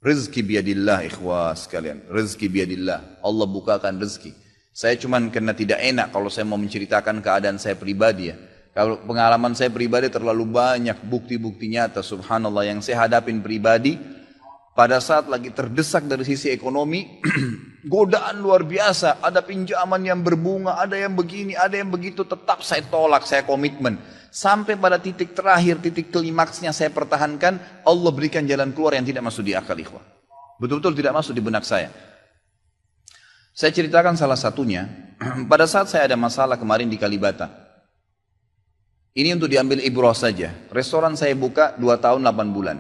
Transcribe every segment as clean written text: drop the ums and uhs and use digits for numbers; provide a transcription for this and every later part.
Rezeki biadillah ikhwas sekalian. Rezeki biadillah. Allah bukakan rezeki. Saya cuman karena tidak enak kalau saya mau menceritakan keadaan saya pribadi ya. Kalau pengalaman saya pribadi terlalu banyak bukti-bukti nyata subhanallah yang saya hadapin pribadi. Pada saat lagi terdesak dari sisi ekonomi, godaan luar biasa. Ada pinjaman yang berbunga, ada yang begini, ada yang begitu. Tetap saya tolak, saya komitmen. Sampai pada titik terakhir, titik klimaksnya saya pertahankan. Allah berikan jalan keluar yang tidak masuk di akal ikhwah. Betul-betul tidak masuk di benak saya. Saya ceritakan salah satunya. Pada saat saya ada masalah kemarin di Kalibata. Ini untuk diambil ibrah saja. Restoran saya buka 2 tahun 8 bulan.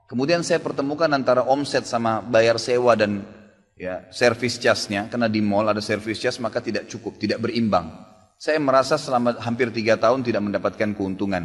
Kemudian saya pertemukan antara omset sama bayar sewa dan ya, service charge-nya. Karena di mall ada service charge maka tidak cukup, tidak berimbang. Saya merasa selama hampir 3 tahun tidak mendapatkan keuntungan.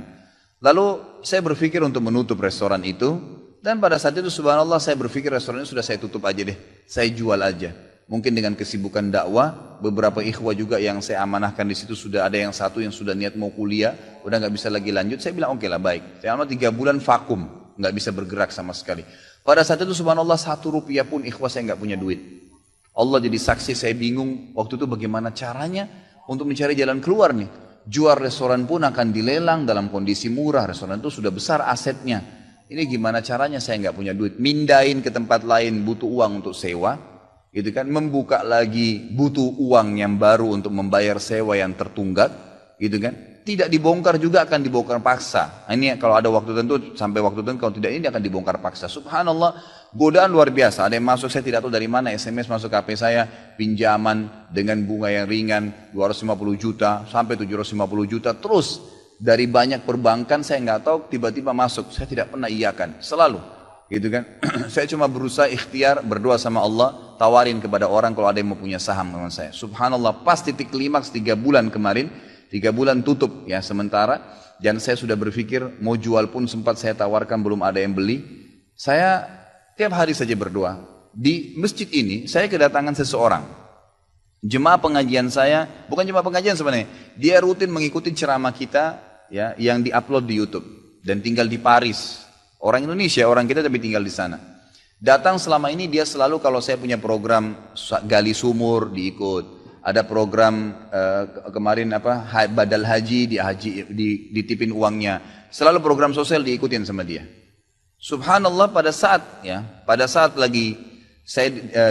Lalu saya berpikir untuk menutup restoran itu. Dan pada saat itu subhanallah saya berpikir restoran ini sudah saya tutup aja deh. Saya jual aja. Mungkin dengan kesibukan dakwah, beberapa ikhwah juga yang saya amanahkan di situ sudah ada yang satu yang sudah niat mau kuliah, udah nggak bisa lagi lanjut. Saya bilang oke lah baik. Selama 3 bulan vakum, nggak bisa bergerak sama sekali. Pada saat itu subhanallah 1 rupiah pun ikhwah saya nggak punya duit. Allah jadi saksi saya bingung waktu itu bagaimana caranya untuk mencari jalan keluar nih. Jual restoran pun akan dilelang dalam kondisi murah. Restoran itu sudah besar asetnya. Ini gimana caranya saya nggak punya duit. Mindahin ke tempat lain butuh uang untuk sewa. Gitu kan, membuka lagi butuh uang yang baru untuk membayar sewa yang tertunggak, gitu kan. Tidak dibongkar juga akan dibongkar paksa. Ini kalau ada waktu tentu sampai waktu tentu, kalau tidak ini akan dibongkar paksa. Subhanallah, godaan luar biasa. Ada yang masuk saya tidak tahu dari mana SMS masuk ke HP saya, pinjaman dengan bunga yang ringan 250 juta sampai 750 juta terus dari banyak perbankan saya nggak tahu tiba-tiba masuk. Saya tidak pernah iyakan, selalu. Gitu kan, saya cuma berusaha ikhtiar berdoa sama Allah, tawarin kepada orang kalau ada yang mau punya saham dengan saya. Subhanallah, pas titik klimaks 3 bulan kemarin, 3 bulan tutup ya sementara, dan saya sudah berpikir mau jual pun sempat saya tawarkan belum ada yang beli. Saya tiap hari saja berdoa. Di masjid ini saya kedatangan seseorang, jemaah pengajian saya, bukan jemaah pengajian sebenarnya, dia rutin mengikuti ceramah kita ya yang diupload di YouTube dan tinggal di Paris. Orang Indonesia, orang kita tapi tinggal di sana. Datang selama ini dia selalu kalau saya punya program gali sumur diikut. Ada program kemarin badal haji, ditipin uangnya. Selalu program sosial diikutin sama dia. Subhanallah pada saat lagi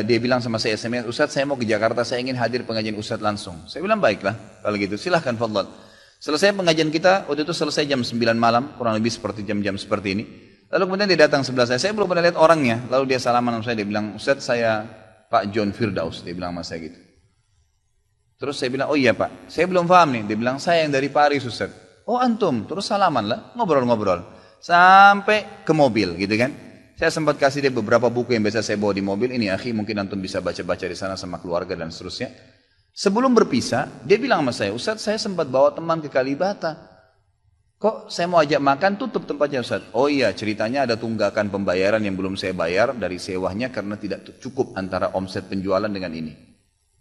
dia bilang sama saya SMS, Ustadz saya mau ke Jakarta, saya ingin hadir pengajian Ustadz langsung. Saya bilang baiklah kalau gitu silahkan fadlan. Selesai pengajian kita, waktu itu selesai jam 9 malam, kurang lebih seperti jam-jam seperti ini. Lalu kemudian dia datang sebelah saya belum pernah lihat orangnya. Lalu dia salaman sama saya, dia bilang, Ustadz saya Pak John Firdaus, dia bilang sama saya gitu. Terus saya bilang, oh iya Pak, saya belum paham nih. Dia bilang, saya yang dari Paris Ustadz. Oh antum, terus salaman lah, ngobrol-ngobrol. Sampai ke mobil gitu kan. Saya sempat kasih dia beberapa buku yang biasa saya bawa di mobil. Ini akhi mungkin antum bisa baca-baca di sana sama keluarga dan seterusnya. Sebelum berpisah, dia bilang sama saya, Ustadz saya sempat bawa teman ke Kalibata. Kok saya mau ajak makan tutup tempatnya Ustaz? Oh iya ceritanya ada tunggakan pembayaran yang belum saya bayar dari sewanya karena tidak cukup antara omset penjualan dengan ini.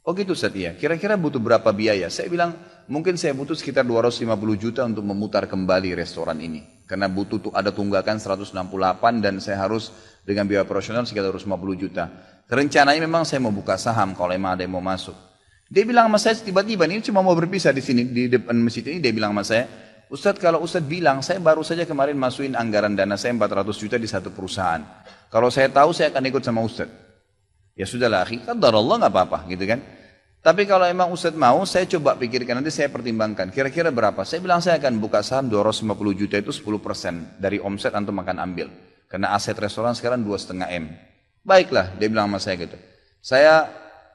Oh gitu Ustaz iya. Kira-kira butuh berapa biaya? Saya bilang mungkin saya butuh sekitar 250 juta untuk memutar kembali restoran ini. Karena butuh ada tunggakan 168 dan saya harus dengan biaya operasional sekitar 250 juta. Rencananya memang saya mau buka saham kalau memang ada yang mau masuk. Dia bilang sama saya tiba-tiba ini cuma mau berpisah di sini di depan masjid ini dia bilang sama saya, Ustadz kalau Ustadz bilang, saya baru saja kemarin masukin anggaran dana saya 400 juta di satu perusahaan. Kalau saya tahu saya akan ikut sama Ustadz. Ya sudahlah akhi, qadarullah nggak apa-apa gitu kan. Tapi kalau emang Ustadz mau, saya coba pikirkan nanti saya pertimbangkan. Kira-kira berapa? Saya bilang saya akan buka saham 250 juta itu 10% dari omset antum akan ambil. Karena aset restoran sekarang 2,5 M. Baiklah, dia bilang sama saya gitu. Saya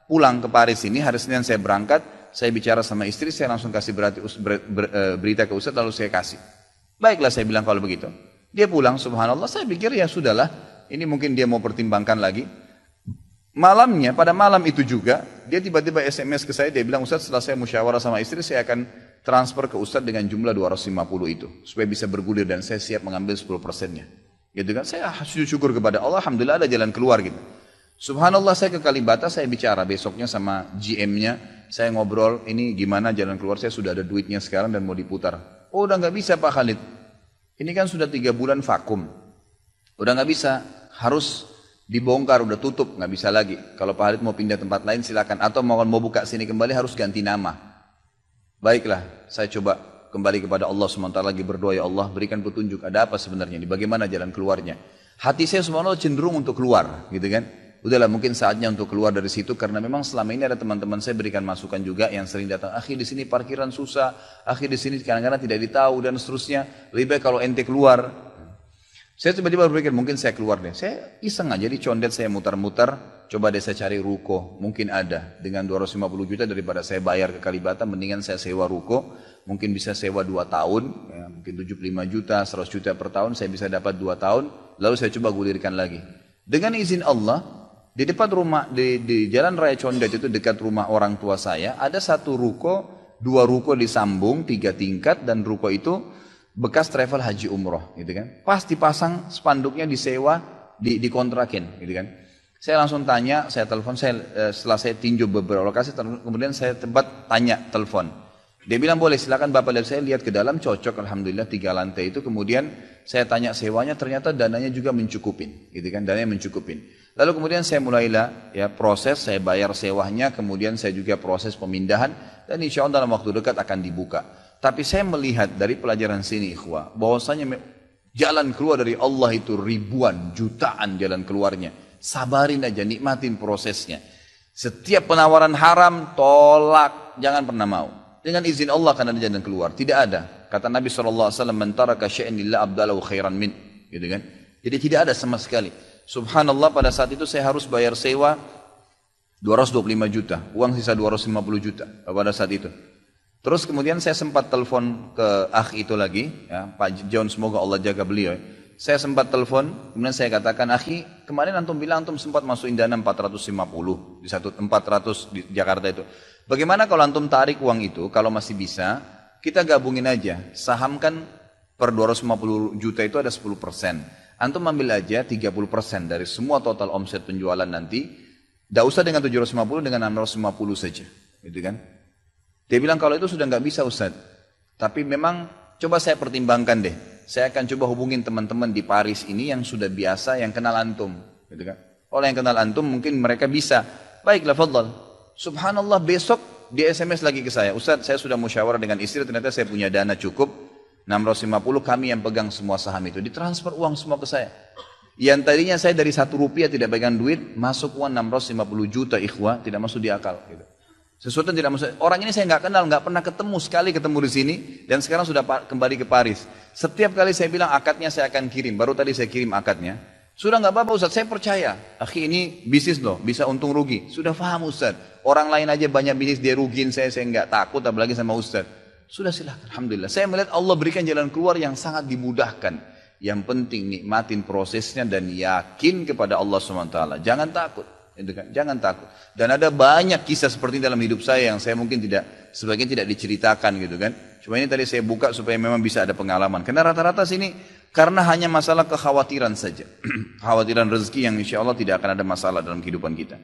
pulang ke Paris ini, hari Senin saya berangkat. Saya bicara sama istri, saya langsung kasih berita ke Ustadz, lalu saya kasih. Baiklah saya bilang kalau begitu. Dia pulang, subhanallah, saya pikir ya sudahlah. Ini mungkin dia mau pertimbangkan lagi. Malamnya, pada malam itu juga, dia tiba-tiba SMS ke saya, dia bilang, Ustadz setelah saya musyawarah sama istri, saya akan transfer ke Ustadz dengan jumlah 250 itu. Supaya bisa bergulir dan saya siap mengambil 10%-nya. Gitu kan, saya syukur kepada Allah, alhamdulillah ada jalan keluar gitu. Subhanallah saya ke Kalibata, saya bicara besoknya sama GM-nya. Saya ngobrol, ini gimana jalan keluar, saya sudah ada duitnya sekarang dan mau diputar. Oh udah gak bisa Pak Khalid. Ini kan sudah 3 bulan vakum. Udah gak bisa, harus Dibongkar, udah tutup, nggak bisa lagi. Kalau Pak Halid mau pindah tempat lain silakan. Atau mau buka sini kembali harus ganti nama. Baiklah, saya coba kembali kepada Allah SWT lagi berdoa, ya Allah berikan petunjuk, ada apa sebenarnya ini, bagaimana jalan keluarnya. Hati saya subhanallah cenderung untuk keluar, gitu kan. Udahlah mungkin saatnya untuk keluar dari situ, karena memang selama ini ada teman-teman saya berikan masukan juga yang sering datang, akhi di sini parkiran susah, akhi di sini kadang-kadang tidak ditahu dan seterusnya, lebih baik kalau ente keluar. Saya tiba-tiba berpikir mungkin saya keluar deh, saya iseng aja di condet saya mutar-mutar, coba deh saya cari ruko, mungkin ada, dengan 250 juta daripada saya bayar ke Kalibata, mendingan saya sewa ruko, mungkin bisa sewa 2 tahun, ya, mungkin 75 juta, 100 juta per tahun, saya bisa dapat 2 tahun, lalu saya coba gulirkan lagi. Dengan izin Allah, di depan rumah, di Jalan Raya Condet itu dekat rumah orang tua saya, ada satu ruko, 2 ruko disambung, 3 tingkat, dan ruko itu bekas travel haji umroh, gitu kan. Pas dipasang spanduknya disewa, dikontrakin, gitu kan. Saya langsung tanya, saya telepon, setelah saya tinjau beberapa lokasi, kemudian saya telepon. Dia bilang boleh, silakan Bapak lihat, saya lihat ke dalam, cocok, alhamdulillah 3 lantai itu. Kemudian saya tanya sewanya, ternyata dananya juga mencukupin, gitu kan, dananya mencukupin. Lalu kemudian saya mulailah ya proses, saya bayar sewanya, kemudian saya juga proses pemindahan, dan insya Allah dalam waktu dekat akan dibuka. Tapi saya melihat dari pelajaran sini ikhwah, bahwasanya jalan keluar dari Allah itu ribuan, jutaan jalan keluarnya. Sabarin aja, nikmatin prosesnya. Setiap penawaran haram, tolak, jangan pernah mau. Dengan izin Allah akan ada jalan keluar. Tidak ada. Kata Nabi SAW, "Man taraka syai'an lillah abdalahu khairan min." Gitu kan? Jadi tidak ada sama sekali. Subhanallah, pada saat itu saya harus bayar sewa 225 juta. Uang sisa 250 juta pada saat itu. Terus kemudian saya sempat telepon ke akh itu lagi, ya, Pak John, semoga Allah jaga beliau. Saya sempat telepon, kemudian saya katakan, akhi, kemarin antum bilang antum sempat masukin dana 450 di 400 di Jakarta itu. Bagaimana kalau antum tarik uang itu, kalau masih bisa, kita gabungin aja, sahamkan per 250 juta itu ada 10%. Antum ambil aja 30% dari semua total omset penjualan nanti, tidak usah dengan 750, dengan 650 saja, gitu kan? Dia bilang kalau itu sudah nggak bisa Ustaz, tapi memang coba saya pertimbangkan deh. Saya akan coba hubungin teman-teman di Paris ini yang sudah biasa, yang kenal antum, gitu kan? Kalau yang kenal antum mungkin mereka bisa. Baiklah, fadhal. Subhanallah, besok dia SMS lagi ke saya, Ustaz, saya sudah musyawarah dengan istri, ternyata saya punya dana cukup. 650, kami yang pegang semua saham itu, ditransfer uang semua ke saya. Yang tadinya saya dari 1 rupiah tidak pegang duit, masuk uang 650 juta ikhwah, tidak masuk di akal. Gitu. Sesuatu yang tidak masuk. Orang ini saya nggak kenal, nggak pernah ketemu, sekali ketemu di sini, dan sekarang sudah kembali ke Paris. Setiap kali saya bilang akadnya saya akan kirim, baru tadi saya kirim akadnya. Sudah nggak apa-apa Ustaz, saya percaya. Akhi ini bisnis loh, bisa untung rugi. Sudah paham Ustaz. Orang lain aja banyak bisnis dia rugiin saya nggak takut, apalagi sama Ustaz. Sudah silakan, alhamdulillah. Saya melihat Allah berikan jalan keluar yang sangat dimudahkan. Yang penting nikmatin prosesnya dan yakin kepada Allah SWT. Jangan takut, gitu kan? Jangan takut. Dan ada banyak kisah seperti dalam hidup saya yang saya mungkin sebagian tidak diceritakan, gitu kan? Cuma ini tadi saya buka supaya memang bisa ada pengalaman. Karena rata-rata sini karena hanya masalah kekhawatiran saja, kekhawatiran rezeki yang insya Allah tidak akan ada masalah dalam kehidupan kita.